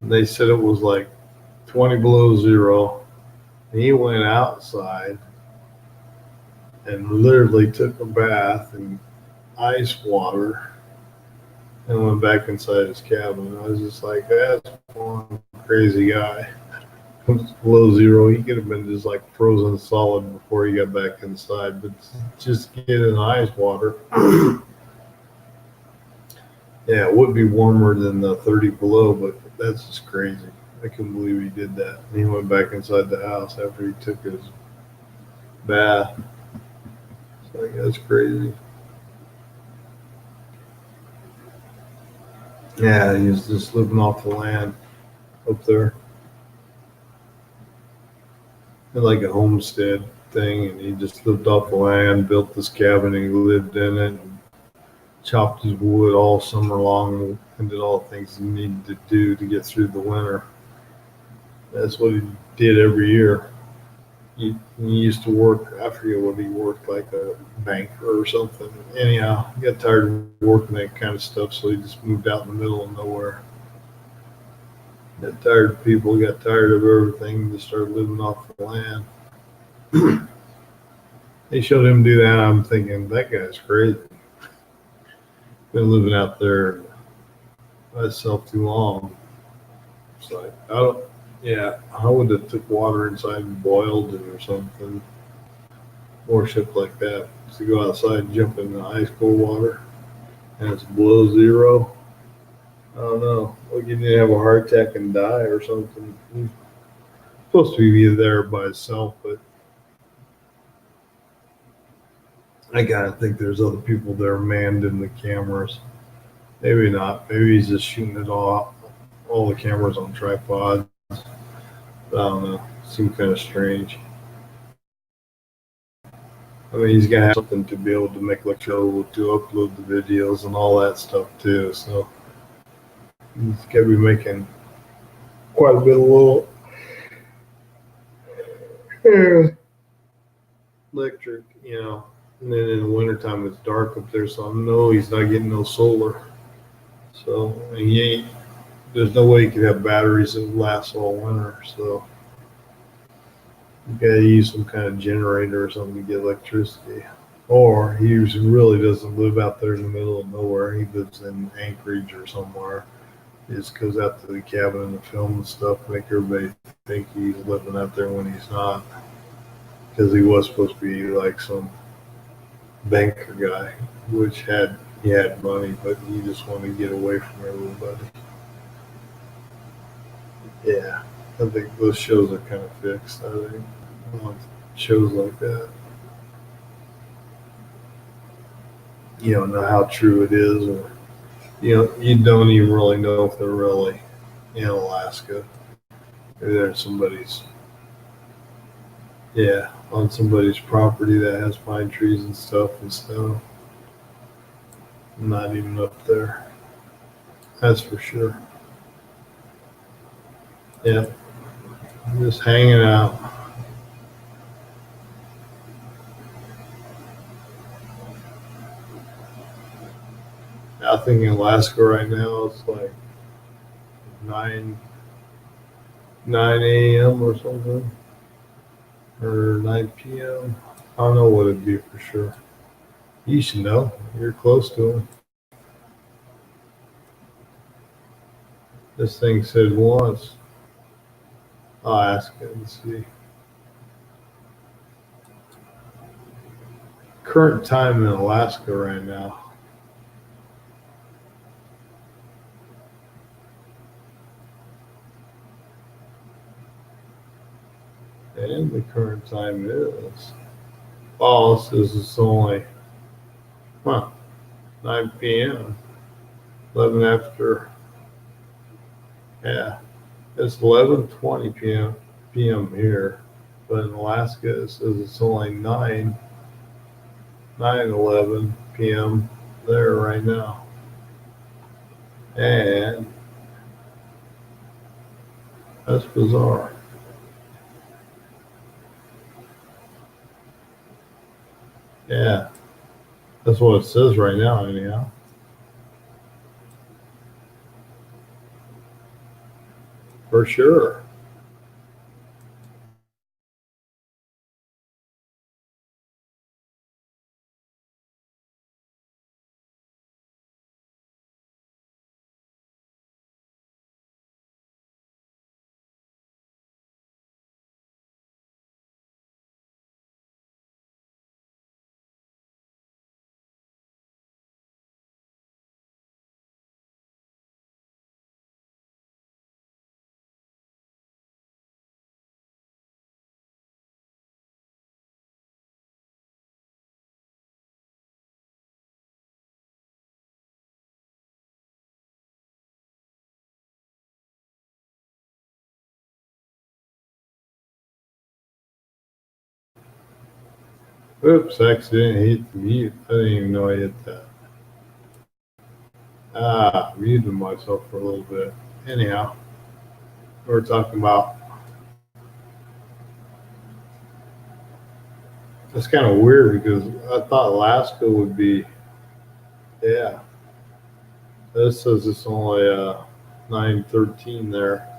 And they said it was like 20 below zero. And he went outside and literally took a bath in ice water and went back inside his cabin. I was just like, that's one crazy guy. It was below zero. He could have been just like frozen solid before he got back inside, but just get in ice water. Yeah, it would be warmer than the 30 below, but that's just crazy. I couldn't believe he did that. And he went back inside the house after he took his bath. It's like, that's crazy. Yeah, he was just living off the land up there. Had like a homestead thing, and he just lived off the land, built this cabin, and he lived in it, and chopped his wood all summer long, and did all the things he needed to do to get through the winter. That's what he did every year. He used to work, I forget what he worked, like a banker or something. Anyhow, he got tired of working that kind of stuff, so he just moved out in the middle of nowhere. Got tired of people, got tired of everything, just started living off the land. They showed him do that. I'm thinking that guy's crazy. Been living out there by himself too long. It's like I don't. Yeah, I would have took water inside and boiled it or something. More shit like that. To go outside and jump in the ice cold water and it's below zero. I don't know. Like you didn't have a heart attack and die or something. He's supposed to be there by himself, but I gotta think there's other people there manned in the cameras. Maybe not. Maybe he's just shooting it all the cameras on tripods. I don't know. Seems kind of strange. I mean, he's gonna have something to be able to make like show to upload the videos and all that stuff too. So he's gotta be making quite a bit of little electric, you know. And then in the wintertime it's dark up there, so I know he's not getting no solar. So and he ain't. There's no way he could have batteries that last all winter. So you gotta use some kind of generator or something to get electricity. Or he really doesn't live out there in the middle of nowhere. He lives in Anchorage or somewhere. He just goes out to the cabin and the film and stuff, make everybody think he's living out there when he's not. Because he was supposed to be like some banker guy, which he had money, but he just wanted to get away from everybody. Yeah, I think those shows are kind of fixed. I think I want shows like that. You don't know how true it is, or you don't even really know if they're really in Alaska. Maybe they're on somebody's property that has pine trees and stuff and snow. Not even up there. That's for sure. Yeah, just hanging out. I think in Alaska right now it's like 9 a.m. or something, or 9 p.m. I don't know what it'd be for sure. You should know. You're close to them. This thing said once. I'll ask it and see. Current time in Alaska right now. And the current time is. Oh, it says it's only 9 p.m. 11 after. Yeah, it's 11:20 p.m. here, but in Alaska it says it's only 9:11 p.m. there right now, and that's bizarre. Yeah, that's what it says right now, anyhow. For sure. Oops, accidentally hit the mute. I didn't even know I hit that. Muted myself for a little bit. Anyhow, we're talking about. It's kind of weird because I thought Alaska would be. Yeah, this says it's only 9:13 there.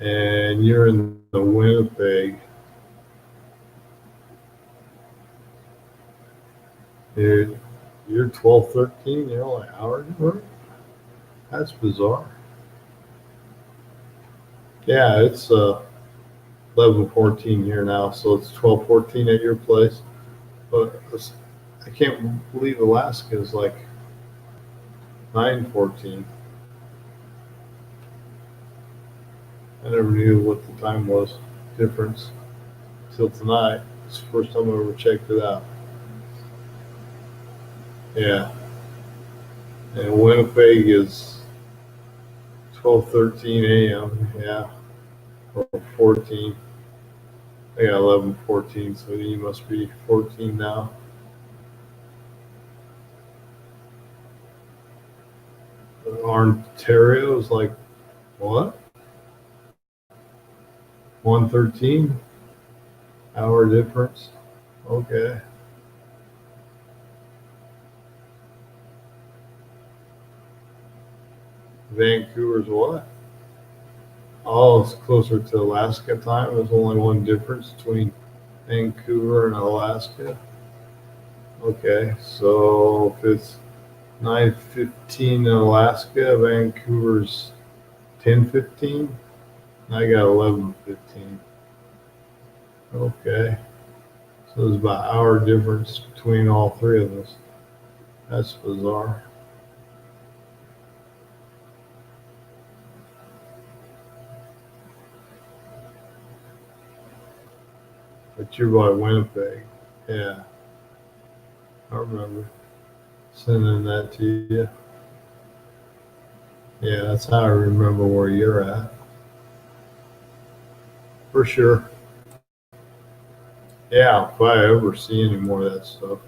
and you're in the Winnipeg. You're 12, 13. You're only an hour different. That's bizarre. Yeah, it's 11:14 here now, so it's 12:14 at your place. But I can't believe Alaska is like 9:14. I never knew what the time was difference till tonight. It's the first time I ever checked it out. Yeah, and Winnipeg is 12:13 a.m. Yeah, or 14. I got 11:14, so you must be 14 now. Ontario is like what? 113 hour difference. Okay. Vancouver's what? Oh, it's closer to Alaska time. There's only one difference between Vancouver and Alaska. Okay, so if it's 9:15 in Alaska, Vancouver's 10:15. I got 11:15. Okay, so there's about an hour difference between all three of us. That's bizarre. But you're by Winnipeg. Yeah, I remember sending that to you. Yeah, that's how I remember where you're at. For sure. Yeah, if I ever see any more of that stuff,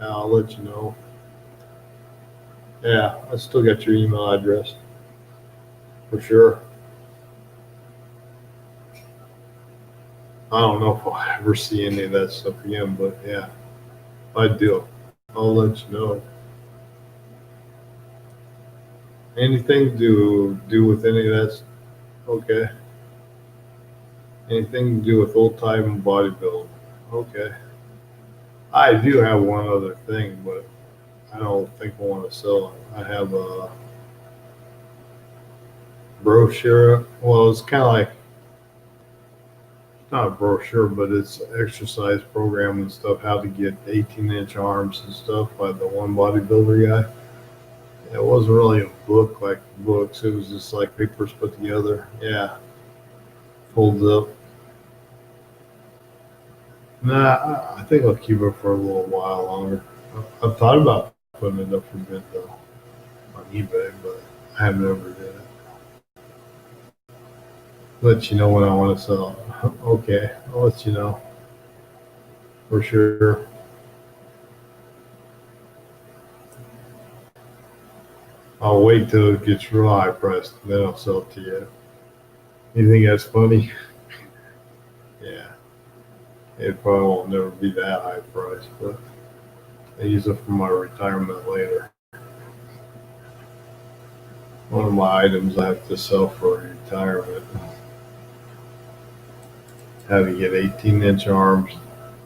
I'll let you know. Yeah, I still got your email address. For sure. I don't know if I'll ever see any of that stuff again, but yeah, if I do, I'll let you know. Anything to do with any of that? Okay. Anything to do with old time bodybuilding? Okay. I do have one other thing, but I don't think I want to sell it. I have a brochure. Well, it's kind of like not a brochure, but it's an exercise program and stuff. How to get 18-inch arms and stuff by the one bodybuilder guy. It wasn't really a book like books. It was just like papers put together. Yeah, folds up. Nah, I think I'll keep it for a little while longer. I've thought about putting it up for bid though on eBay, but I have never did it. Let you know when I want to sell. Okay, I'll let you know for sure. I'll wait till it gets real high priced, then I'll sell it to you. You think that's funny? Yeah, it probably won't never be that high priced, but I use it for my retirement later. One of my items I have to sell for retirement. How to get 18-inch arms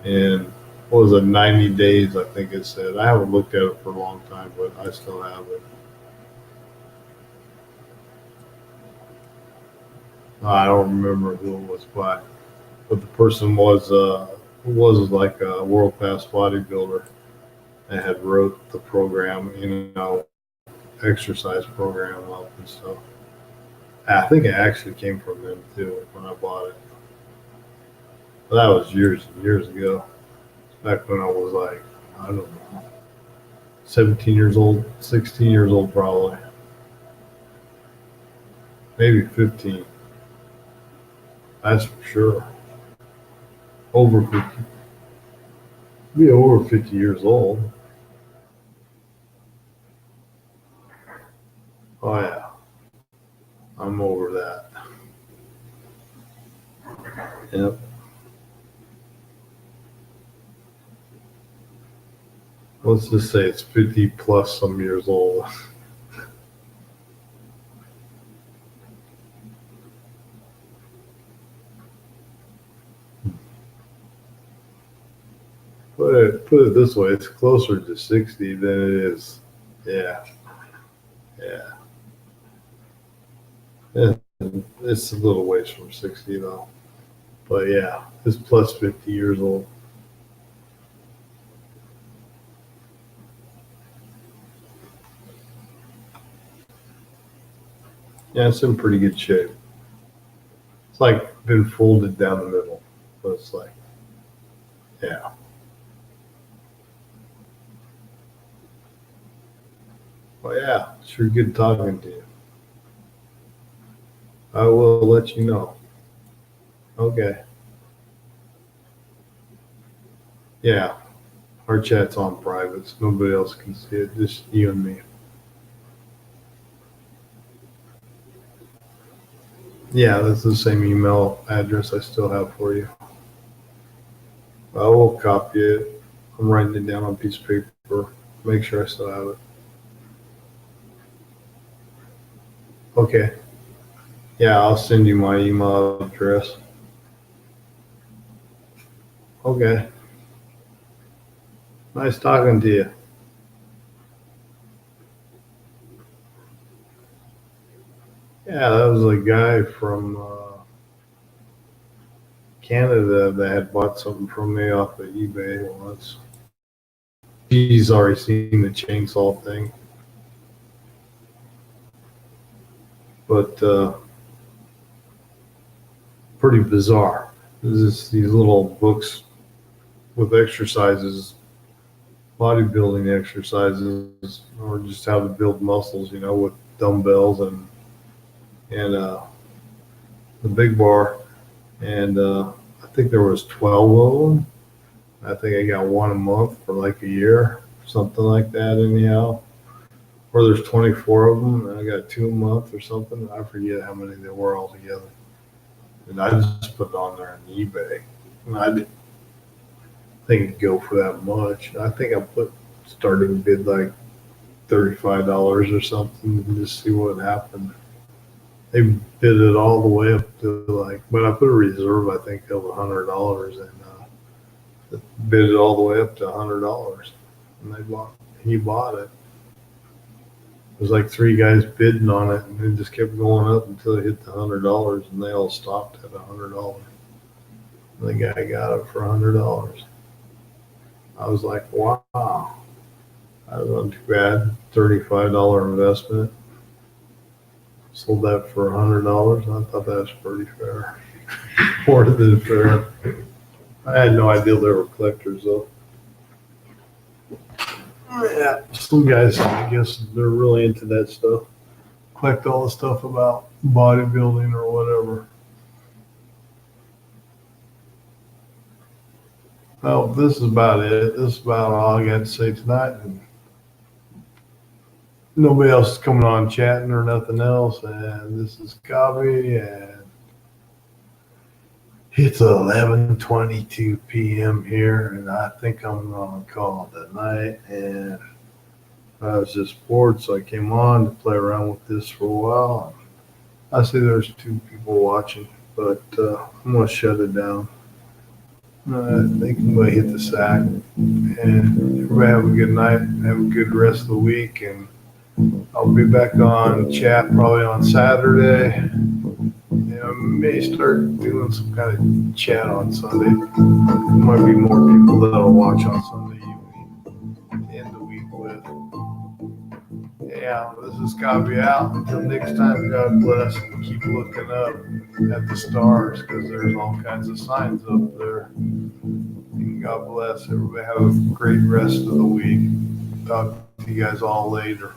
in what was it, 90 days? I think it said. I haven't looked at it for a long time, but I still have it. I don't remember who it was by, but the person was like a world class bodybuilder and had wrote the program, exercise program up and stuff. I think it actually came from them too when I bought it. But that was years and years ago. Back when I was like, I don't know, 17 years old, 16 years old probably. Maybe 15. That's for sure. Over 50. Be over 50 years old. Oh yeah, I'm over that. Yep. Let's just say it's 50 plus some years old.
Put it this way, it's closer to 60 than it is. Yeah, yeah. And it's a little ways from 60 though. But yeah, it's plus 50 years old. Yeah, it's in pretty good shape. It's like been folded down the middle. So it's like, yeah. Well, yeah, sure good talking to you. I will let you know. Okay. Yeah, our chat's on private, so nobody else can see it, just you and me. Yeah, that's the same email address I still have for you. I will copy it. I'm writing it down on a piece of paper. Make sure I still have it. Okay. Yeah, I'll send you my email address. Okay. Nice talking to you. Yeah, that was a guy from Canada that had bought something from me off of eBay once. He's already seen the chainsaw thing. But pretty bizarre. There's these little books with exercises, bodybuilding exercises, or just how to build muscles, with dumbbells and the big bar. And I think there was 12 of them. I think I got one a month for like a year, something like that anyhow. Or there's 24 of them, and I got two a month or something. I forget how many there were altogether. And I just put it on there on eBay. And I didn't think it'd go for that much. I think I put starting bid like $35 or something and just see what happened. They bid it all the way up to but I put a reserve, I think, of $100 and bid it all the way up to $100. And he bought it. It was like three guys bidding on it, and it just kept going up until it hit the $100, and they all stopped at $100. And the guy got it for $100. I was like, wow, that wasn't too bad. $35 investment. Sold that for $100. I thought that was pretty fair. More than fair. I had no idea they were collectors though. Yeah, some guys, I guess they're really into that stuff. Collect all the stuff about bodybuilding or whatever. Well, this is about it. This is about all I got to say tonight. And nobody else is coming on chatting or nothing else. And this is Cobby, and it's 11:22 p.m. here, and I think I'm going to call it a night. And I was just bored, so I came on to play around with this for a while. I see there's two people watching, but I'm going to shut it down. I think I'm going to hit the sack. And everybody have a good night. Have a good rest of the week. And I'll be back on chat probably on Saturday. And I may start doing some kind of chat on Sunday. There might be more people that'll watch on Sunday evening to end the week with. Yeah, this is Cobby out. Until next time, God bless, and keep looking up at the stars, because there's all kinds of signs up there. And God bless. Everybody have a great rest of the week. Talk to you guys all later.